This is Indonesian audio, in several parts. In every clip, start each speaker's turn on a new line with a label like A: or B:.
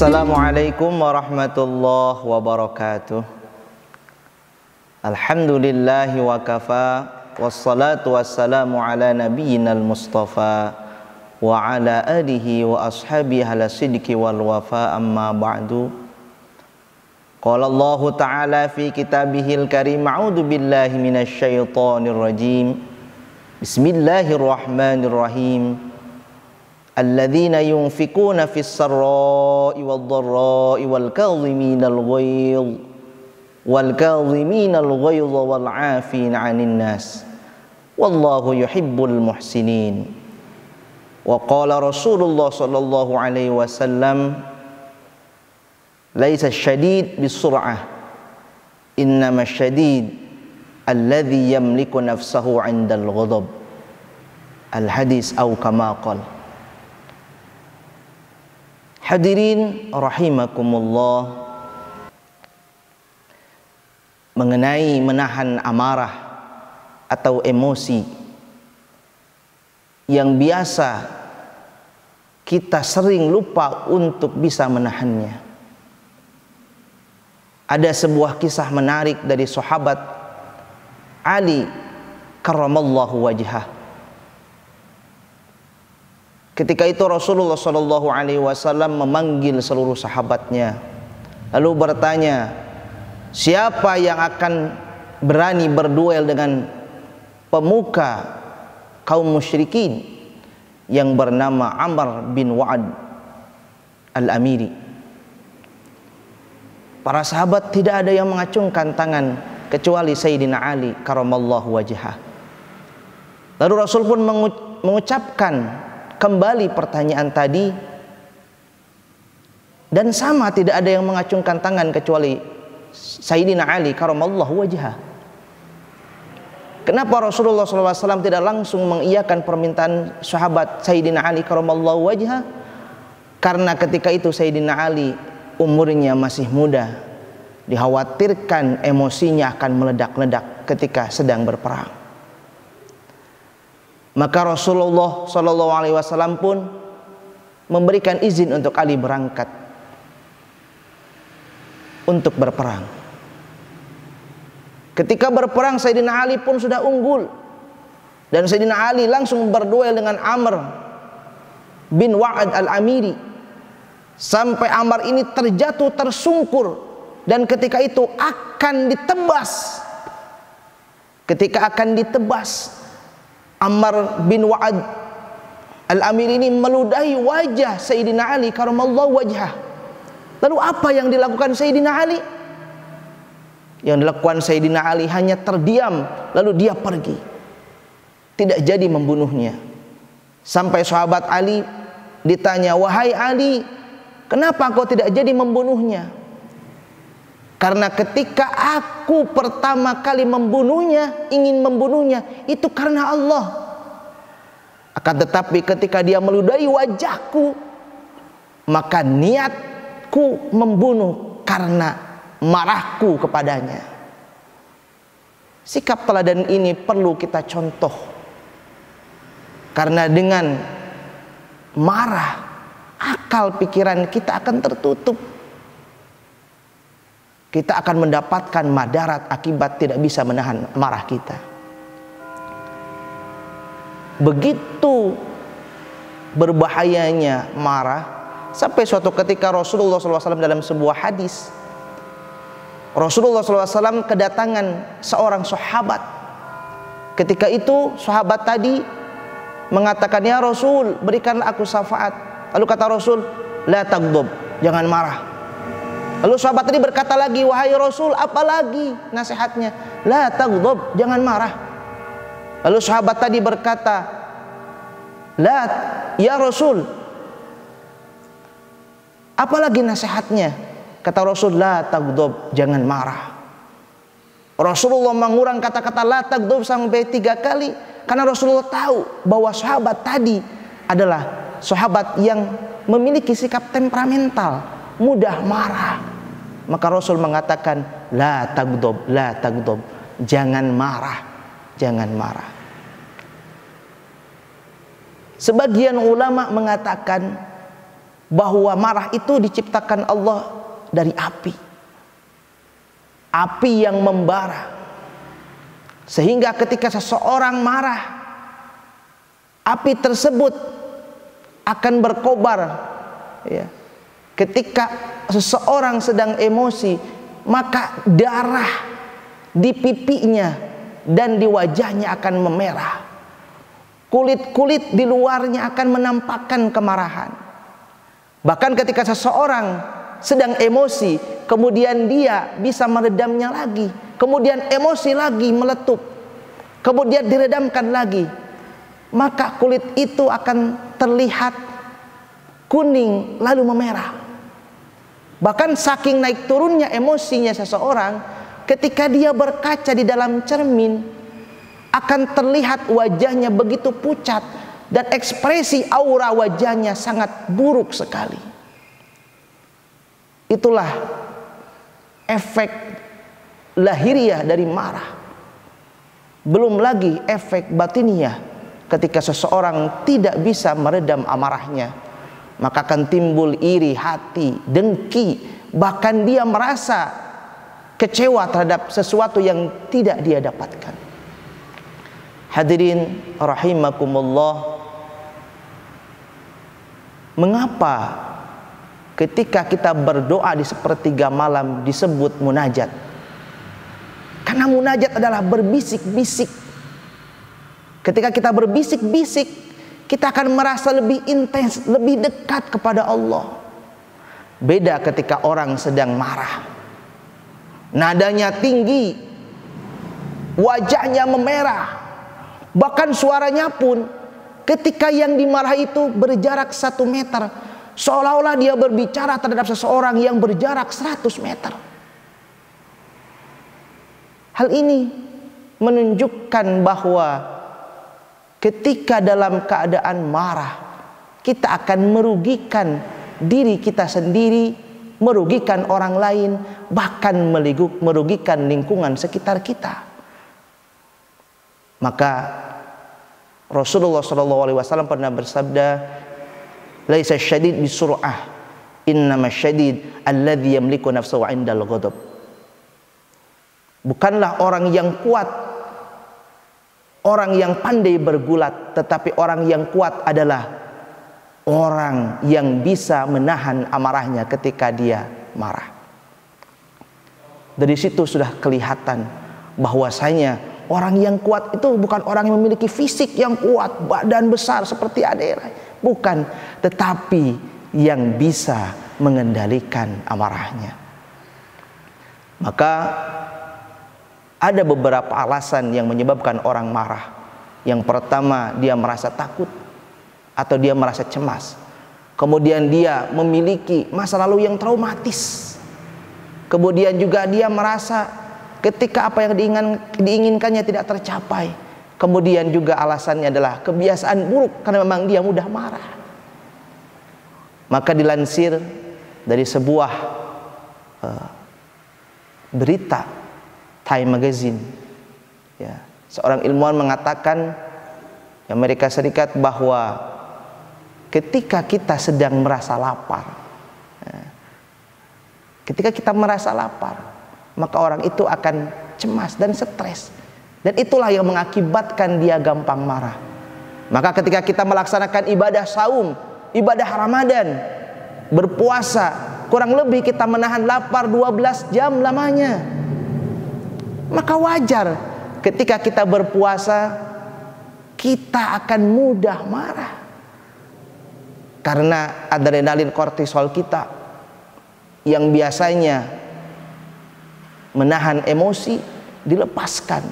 A: Assalamualaikum warahmatullahi wabarakatuh. Alhamdulillahi wa kafa, wassalatu wassalamu ala nabiyyinal mustafa wa ala alihi wa ashabihi ala sidqi wal wafa, amma ba'du. Qala Allahu ta'ala fi kitabihil karim, a'udzu billahi minasy syaithanir rajim. Bismillahirrahmanirrahim. Alladzina yunfikuna fis sarra'i wad dharra'i wal kadhiminal ghaidha wal 'afina 'anil nas wallahu yuhibbul muhsinin. Wa qala Rasulullah sallallahu alaihi wasallam, laisa syadid bisur'ah, innama syadid alladzi yamliku nafsahu 'indal ghadab. Al hadis au kama qala. Hadirin rahimakumullah, mengenai menahan amarah atau emosi yang biasa kita sering lupa untuk bisa menahannya. Ada sebuah kisah menarik dari sahabat Ali karramallahu wajhah. Ketika itu Rasulullah sallallahu alaihi wasallam memanggil seluruh sahabatnya, lalu bertanya, siapa yang akan berani berduel dengan pemuka kaum musyrikin yang bernama Amr bin Wa'ad al-Amiri? Para sahabat tidak ada yang mengacungkan tangan kecuali Sayyidina Ali karramallahu wajhah. Lalu Rasul pun mengucapkan kembali pertanyaan tadi, dan sama tidak ada yang mengacungkan tangan kecuali Sayyidina Ali karramallahu wajhah. Kenapa Rasulullah SAW tidak langsung mengiyakan permintaan sahabat Sayyidina Ali karramallahu wajhah? Karena ketika itu Sayyidina Ali umurnya masih muda, dikhawatirkan emosinya akan meledak-ledak ketika sedang berperang. Maka Rasulullah SAW pun memberikan izin untuk Ali berangkat untuk berperang. Ketika berperang, Sayyidina Ali pun sudah unggul, dan Sayyidina Ali langsung berduel dengan Amr bin Wa'ad al-Amiri sampai Amr ini terjatuh tersungkur, dan ketika itu akan ditebas. Ketika akan ditebas, Amr bin Wa'ad al-Amiri ini meludahi wajah Sayyidina Ali karramallahu wajhah. Lalu apa yang dilakukan Sayyidina Ali? Yang dilakukan Sayyidina Ali hanya terdiam, lalu dia pergi, tidak jadi membunuhnya. Sampai sahabat Ali ditanya, wahai Ali, kenapa kau tidak jadi membunuhnya? Karena ketika aku pertama kali membunuhnya, ingin membunuhnya, itu karena Allah. Akan tetapi ketika dia meludahi wajahku, maka niatku membunuh karena marahku kepadanya. Sikap teladan ini perlu kita contoh, karena dengan marah, akal pikiran kita akan tertutup. Kita akan mendapatkan madarat akibat tidak bisa menahan marah kita. Begitu berbahayanya marah, sampai suatu ketika Rasulullah SAW dalam sebuah hadis, Rasulullah SAW kedatangan seorang sahabat. Ketika itu sahabat tadi mengatakan, ya Rasul, berikanlah aku syafaat. Lalu kata Rasul, la taghdab, jangan marah. Lalu sahabat tadi berkata lagi, wahai Rasul, apa lagi nasihatnya? La taghdab, jangan marah. Lalu sahabat tadi berkata, la, ya Rasul, apa lagi nasihatnya? Kata Rasul, la taghdab, jangan marah. Rasulullah mengurang kata-kata la taghdab sampai 3 kali, karena Rasulullah tahu bahwa sahabat tadi adalah sahabat yang memiliki sikap temperamental, mudah marah. Maka Rasul mengatakan, la taghdab, la taghdab, jangan marah, jangan marah. Sebagian ulama mengatakan bahwa marah itu diciptakan Allah dari api. Api yang membara. Sehingga ketika seseorang marah, api tersebut akan berkobar. Ya. Ketika seseorang sedang emosi, maka darah di pipinya dan di wajahnya akan memerah. Kulit-kulit di luarnya akan menampakkan kemarahan. Bahkan ketika seseorang sedang emosi, kemudian dia bisa meredamnya lagi, kemudian emosi lagi meletup, kemudian diredamkan lagi, maka kulit itu akan terlihat kuning lalu memerah. Bahkan saking naik turunnya emosinya seseorang, ketika dia berkaca di dalam cermin, akan terlihat wajahnya begitu pucat dan ekspresi aura wajahnya sangat buruk sekali. Itulah efek lahiriah dari marah. Belum lagi efek batiniah, ketika seseorang tidak bisa meredam amarahnya, maka akan timbul iri hati, dengki, bahkan dia merasa kecewa terhadap sesuatu yang tidak dia dapatkan. Hadirin rahimakumullah, mengapa ketika kita berdoa di sepertiga malam disebut munajat? Karena munajat adalah berbisik-bisik. Ketika kita berbisik-bisik, kita akan merasa lebih intens, lebih dekat kepada Allah. Beda ketika orang sedang marah, nadanya tinggi, wajahnya memerah, bahkan suaranya pun ketika yang dimarah itu berjarak 1 meter, seolah-olah dia berbicara terhadap seseorang yang berjarak 100 meter. Hal ini menunjukkan bahwa ketika dalam keadaan marah, kita akan merugikan diri kita sendiri, merugikan orang lain, bahkan merugikan lingkungan sekitar kita. Maka Rasulullah SAW pernah bersabda, "Laisa syadid bisur'ah, innama syadid alladzi yamliku nafsahu 'indal ghadab." Bukanlah orang yang kuat, orang yang pandai bergulat, tetapi orang yang kuat adalah orang yang bisa menahan amarahnya ketika dia marah. Dari situ sudah kelihatan bahwasanya orang yang kuat itu bukan orang yang memiliki fisik yang kuat, badan besar seperti Adera, bukan, tetapi yang bisa mengendalikan amarahnya. Maka ada beberapa alasan yang menyebabkan orang marah. Yang pertama, dia merasa takut atau dia merasa cemas. Kemudian dia memiliki masa lalu yang traumatis. Kemudian juga dia merasa ketika apa yang diinginkannya tidak tercapai. Kemudian juga alasannya adalah kebiasaan buruk karena memang dia mudah marah. Maka dilansir dari sebuah berita Time Magazine, ya, seorang ilmuwan mengatakan di Amerika Serikat bahwa ketika kita sedang merasa lapar, ya, ketika kita merasa lapar, maka orang itu akan cemas dan stres, dan itulah yang mengakibatkan dia gampang marah. Maka ketika kita melaksanakan ibadah saum, ibadah Ramadan, berpuasa, kurang lebih kita menahan lapar 12 jam lamanya, maka wajar ketika kita berpuasa kita akan mudah marah, karena adrenalin kortisol kita yang biasanya menahan emosi dilepaskan.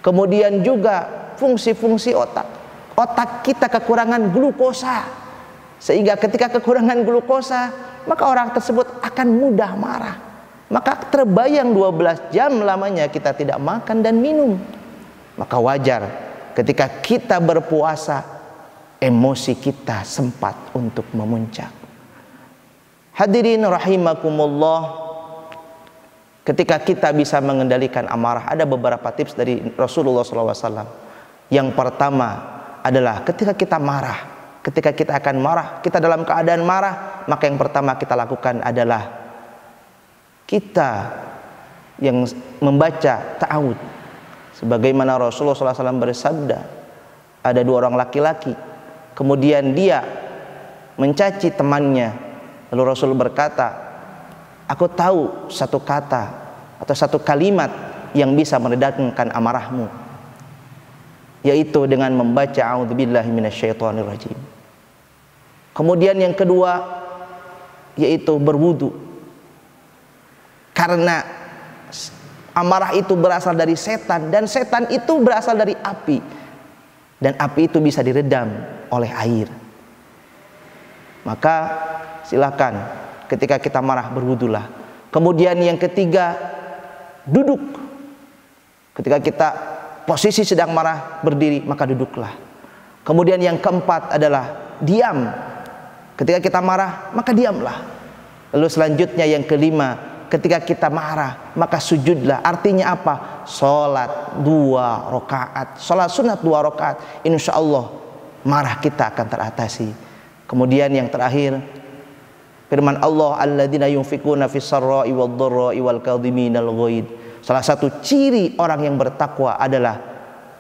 A: Kemudian juga fungsi-fungsi otak kita kekurangan glukosa, sehingga ketika kekurangan glukosa maka orang tersebut akan mudah marah. Maka terbayang 12 jam lamanya kita tidak makan dan minum. Maka wajar ketika kita berpuasa emosi kita sempat untuk memuncak. Hadirin rahimakumullah, ketika kita bisa mengendalikan amarah, ada beberapa tips dari Rasulullah SAW. Yang pertama adalah ketika kita marah, ketika kita akan marah, kita dalam keadaan marah, maka yang pertama kita lakukan adalah kita yang membaca ta'awud. Sebagaimana Rasulullah SAW bersabda, ada dua orang laki-laki, kemudian dia mencaci temannya, lalu Rasul berkata, aku tahu satu kata atau satu kalimat yang bisa meredakan amarahmu, yaitu dengan membaca a'udzubillahi minasyaitonirrajim. Kemudian yang kedua yaitu berwudu, karena amarah itu berasal dari setan, dan setan itu berasal dari api, dan api itu bisa diredam oleh air. Maka silakan ketika kita marah berwudulah. Kemudian yang ketiga, duduk. Ketika kita posisi sedang marah berdiri, maka duduklah. Kemudian yang keempat adalah diam. Ketika kita marah, maka diamlah. Lalu selanjutnya yang kelima, ketika kita marah, maka sujudlah. Artinya apa? Sholat 2 rakaat, sholat sunat 2 rakaat. Insya Allah marah kita akan teratasi. Kemudian yang terakhir, firman Allah, alladzina yunfikuna fis sarra'i wad dharra'i wal kadhiminal ghaid. Salah satu ciri orang yang bertakwa adalah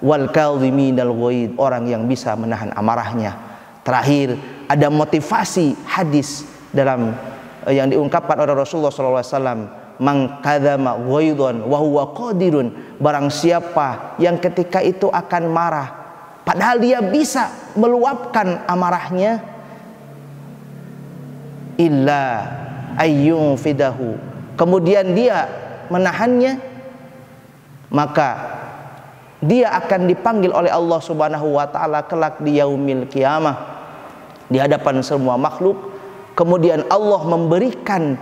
A: wal kadhiminal ghaid, orang yang bisa menahan amarahnya. Terakhir, ada motivasi hadis dalam yang diungkapkan oleh Rasulullah SAW, man kadzama ghaidhan wa huwa qadirun, barang siapa yang ketika itu akan marah padahal dia bisa meluapkan amarahnya, illa ayyun fidahu, kemudian dia menahannya, maka dia akan dipanggil oleh Allah Subhanahu wa taala kelak di yaumil qiyamah, di hadapan semua makhluk. Kemudian Allah memberikan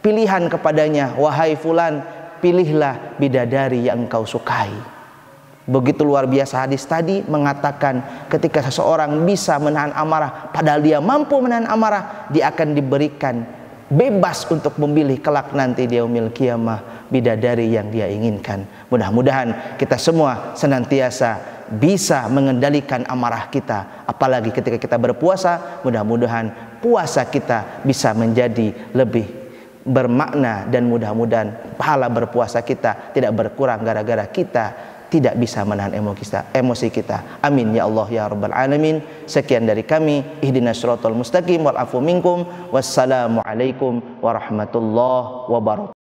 A: pilihan kepadanya, wahai fulan, pilihlah bidadari yang engkau sukai. Begitu luar biasa hadis tadi mengatakan ketika seseorang bisa menahan amarah, padahal dia mampu menahan amarah, dia akan diberikan bebas untuk memilih kelak nanti di yaumil qiyamah bidadari yang dia inginkan. Mudah-mudahan kita semua senantiasa bisa mengendalikan amarah kita, apalagi ketika kita berpuasa. Mudah-mudahan puasa kita bisa menjadi lebih bermakna, dan mudah-mudahan pahala berpuasa kita tidak berkurang gara-gara kita tidak bisa menahan emosi kita. Amin ya Allah ya rabbal alamin. Sekian dari kami, ihdinas siratal mustaqim wal afu minkum. Wassalamu alaikum warahmatullahi wabarakatuh.